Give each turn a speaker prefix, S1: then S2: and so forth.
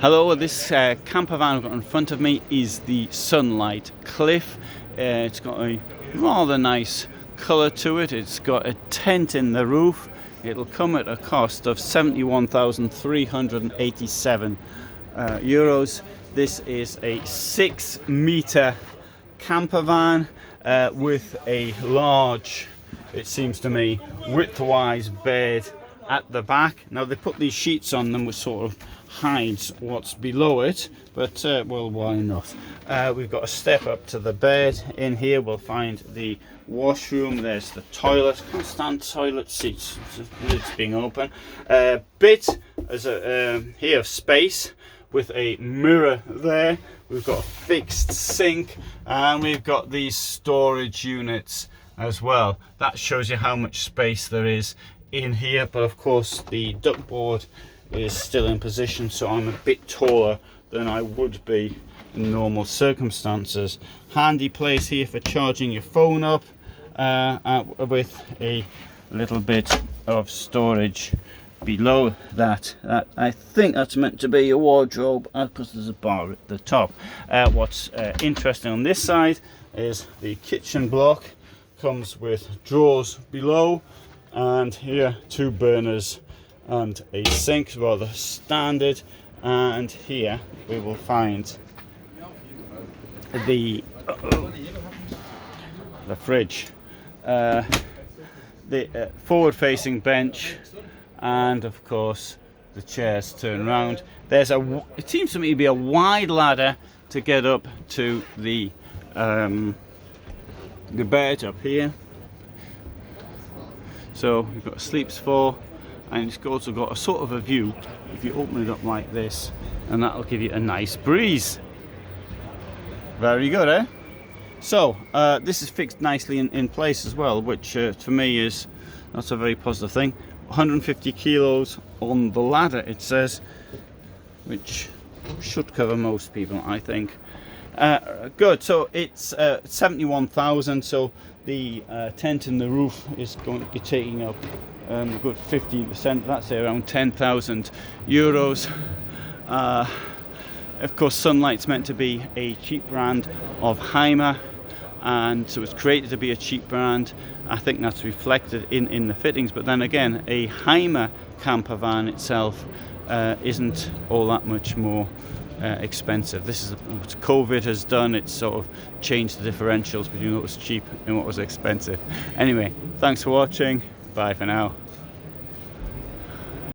S1: Hello, this camper van I've got in front of me is the Sunlight Cliff. It's got a rather nice colour to it. It's got a tent in the roof. It'll come at a cost of 71,387 euros. This is a 6-metre camper van with a large, it seems to me, width-wise bed at the back. Now they put these sheets on them which sort of hides what's below it, but well, why not? We've got a step up to the bed. In here we'll find the washroom. There's the toilet, can't stand toilet seats, lids being open. Bit as a here of space with a mirror there. We've got a fixed sink, and we've got these storage units as well. That shows you how much space there is in here, but of course the duckboard is still in position, so I'm a bit taller than I would be in normal circumstances. Handy place here for charging your phone up, with a little bit of storage below that. I think that's meant to be a wardrobe because there's a bar at the top. What's interesting on this side is the kitchen block comes with drawers below, and here 2 burners and a sink, rather standard. And here we will find the fridge, the forward-facing bench, and of course the chairs turn round. There's it seems to me to be a wide ladder to get up to the bed up here. So we've got a sleeps for, and it's also got a sort of a view if you open it up like this, and that'll give you a nice breeze. Very good, eh? So this is fixed nicely in place as well, which for me is that's a very positive thing. 150 kilos on the ladder, it says, which should cover most people, I think. Good. So it's 71,000. So the tent in the roof is going to be taking up a good 15%. That's around 10,000 euros. Of course, Sunlight's meant to be a cheap brand of Hymer, and so it's created to be a cheap brand. I think that's reflected in the fittings. But then again, a Hymer camper van itself isn't all that much more expensive. This is what COVID has done. It's sort of changed the differentials between what was cheap and what was expensive. Anyway, thanks for watching. Bye for now.